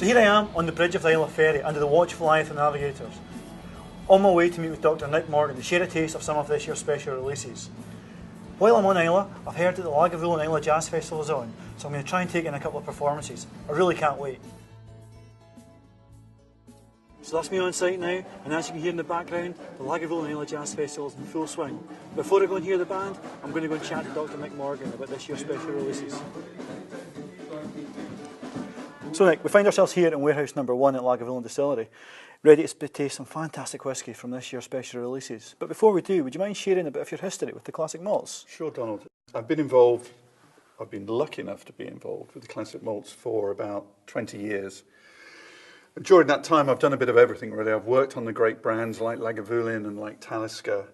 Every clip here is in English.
So here I am on the bridge of the Isle of Ferry under the watchful eye of the navigators, on my way to meet with Dr. Nick Morgan to share a taste of some of this year's special releases. While I'm on Isla, I've heard that the Lagavulin Isla Jazz Festival is on, so I'm going to try and take in a couple of performances. I really can't wait. So that's me on site now, and as you can hear in the background, the Lagavulin Isla Jazz Festival is in full swing. Before I go and hear the band, I'm going to go and chat to Dr. Nick Morgan about this year's special releases. So Nick, we find ourselves here in warehouse number 1 at Lagavulin Distillery, ready to taste some fantastic whisky from this year's special releases. But before we do, would you mind sharing a bit of your history with the classic malts? Sure, Donald. I've been lucky enough to be involved with the classic malts for about 20 years. And during that time, I've done a bit of everything, really. I've worked on the great brands like Lagavulin and like Talisker.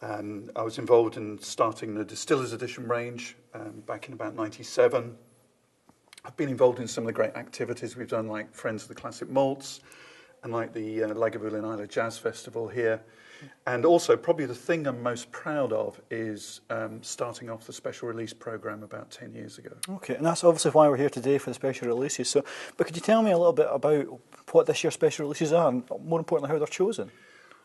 And I was involved in starting the Distillers Edition range back in about 97. I've been involved in some of the great activities we've done, like Friends of the Classic Malts, and like the Lagavulin Isla Jazz Festival here. And also, probably the thing I'm most proud of is starting off the special release programme about 10 years ago. Okay, and that's obviously why we're here today for the special releases. So, but could you tell me a little bit about what this year's special releases are, and more importantly, how they're chosen?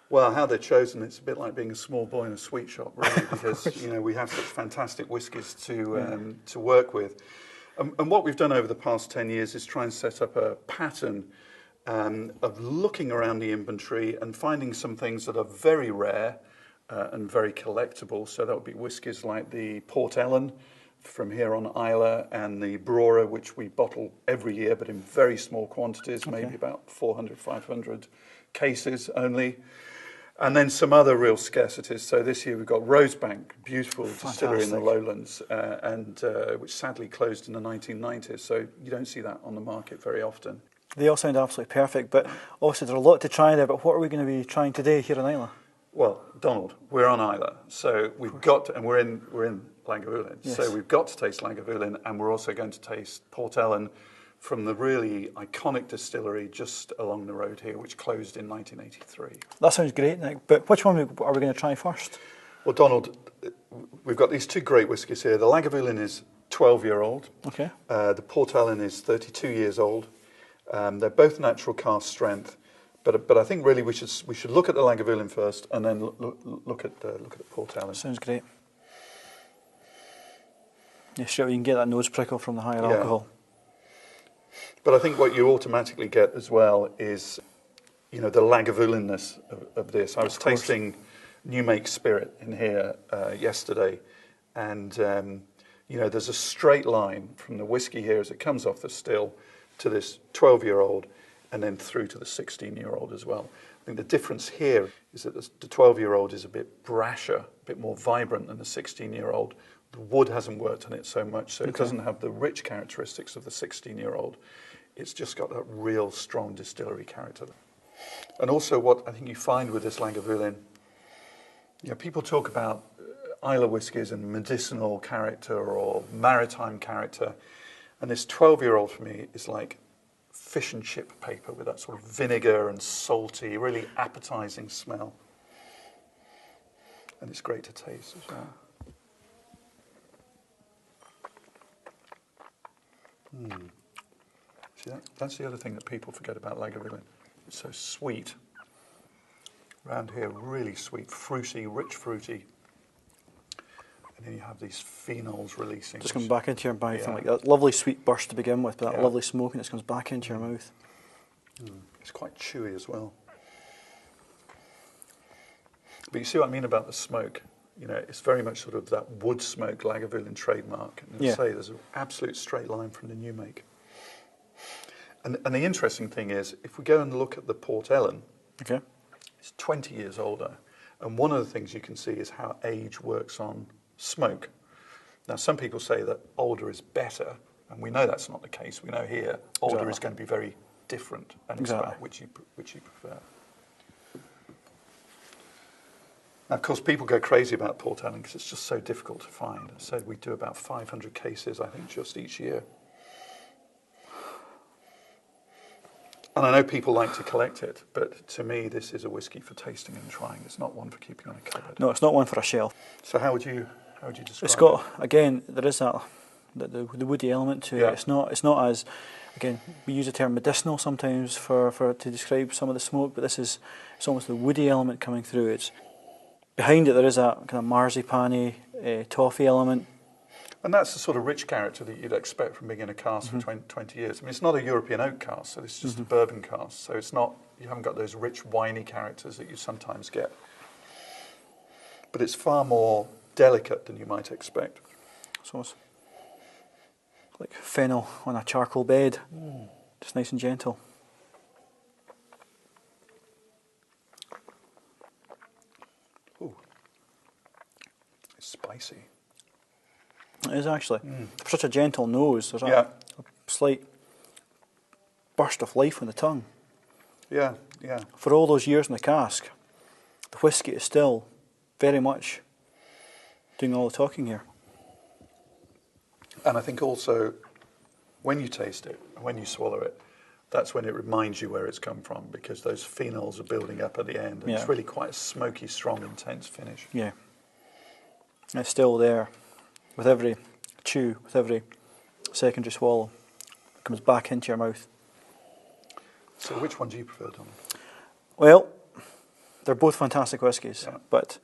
Well, how they're chosen, it's a bit like being a small boy in a sweet shop, really, because we have such fantastic whiskies to work with. And what we've done over the past 10 years is try and set up a pattern of looking around the inventory and finding some things that are very rare and very collectible. So that would be whiskies like the Port Ellen from here on Isla, and the Brora, which we bottle every year, but in very small quantities, maybe about 400, 500 cases only. And then some other real scarcities. So this year we've got Rosebank, beautiful distillery in the Lowlands, which sadly closed in the 1990s. So you don't see that on the market very often. They all sound absolutely perfect, but obviously there's a lot to try there. But what are we going to be trying today here on Isla? Well, Donald, we're on Isla, so we've got to, and we're in Lagavulin. Yes. So we've got to taste Lagavulin, and we're also going to taste Port Ellen from the really iconic distillery just along the road here, which closed in 1983. That sounds great, Nick. But which one are we going to try first? Well, Donald, we've got these two great whiskies here. The Lagavulin is 12-year-old. Okay. The Port Ellen is 32 years old. They're both natural cask strength, but I think really we should look at the Lagavulin first, and then look at the Port Ellen. Sounds great. Yeah, sure. You can get that nose prickle from the higher alcohol. But I think what you automatically get as well is, the Lagavulinness of this. I was tasting new make spirit in here yesterday, and there's a straight line from the whiskey here as it comes off the still to this 12-year-old, and then through to the 16-year-old as well. I think the difference here is that the 12-year-old is a bit brasher, a bit more vibrant than the 16-year-old. The wood hasn't worked on it so much, so it doesn't have the rich characteristics of the 16-year-old. It's just got that real strong distillery character. And also what I think you find with this Lagavulin, people talk about Isla whiskies and medicinal character or maritime character, and this 12-year-old for me is like fish and chip paper with that sort of vinegar and salty, really appetizing smell. And it's great to taste as well. See, that's the other thing that people forget about Lagavulin. It's so sweet. Around here, really sweet, fruity, rich fruity. And then you have these phenols releasing. Just comes back into your mouth, and like that lovely sweet burst to begin with, but that lovely smoke, and it comes back into your mouth. It's quite chewy as well. But you see what I mean about the smoke? It's very much sort of that wood smoke Lagavulin trademark. And as I say, there's an absolute straight line from the new make. And the interesting thing is, if we go and look at the Port Ellen, it's 20 years older. And one of the things you can see is how age works on smoke. Now, some people say that older is better, and we know that's not the case. We know here older is going to be very different, and it's about which you prefer. Now, of course, people go crazy about Port Ellen because it's just so difficult to find. I said we do about 500 cases, I think, just each year. And I know people like to collect it, but to me, this is a whiskey for tasting and trying. It's not one for keeping on a cupboard. No, it's not one for a shelf. So how would you describe it? It's got, again, there is that the woody element to it. It's not as again, we use the term medicinal sometimes to describe some of the smoke, but it's almost the woody element coming through. Behind it there is a kind of marzipan-y, toffee element. And that's the sort of rich character that you'd expect from being in a cask for 20 years. I mean, it's not a European oak cask, so this is just a bourbon cask. So it's not, you haven't got those rich, winey characters that you sometimes get. But it's far more delicate than you might expect. So it's like fennel on a charcoal bed, just nice and gentle. Ooh, it's spicy. It is actually. For such a gentle nose, there's Yeah. a slight burst of life on the tongue. Yeah, yeah. For all those years in the cask, the whisky is still very much doing all the talking here. And I think also, when you taste it, when you swallow it, that's when it reminds you where it's come from, because those phenols are building up at the end. And it's really quite a smoky, strong, intense finish. Yeah. And it's still there. With every chew, with every secondary swallow, it comes back into your mouth. So which one do you prefer, Donald? Well, they're both fantastic whiskies, Yeah. but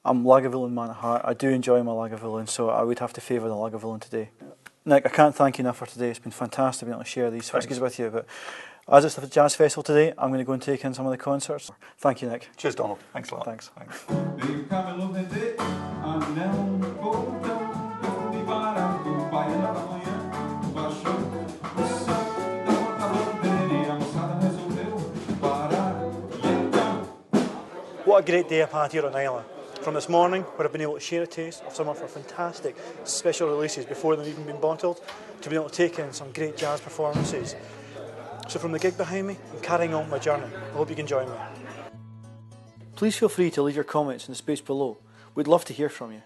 I'm Lagavulin man at heart. I do enjoy my Lagavulin, so I would have to favour the Lagavulin today. Nick, I can't thank you enough for today. It's been fantastic being able to share these whiskies with you. But as it's the Jazz Festival today, I'm going to go and take in some of the concerts. Thank you, Nick. Cheers, Donald. Thanks a lot. Thanks. What a great day I've had here on Islay. From this morning, where I've been able to share a taste of some of our fantastic special releases before they've even been bottled, to be able to take in some great jazz performances. So from the gig behind me, I'm carrying on my journey. I hope you can join me. Please feel free to leave your comments in the space below. We'd love to hear from you.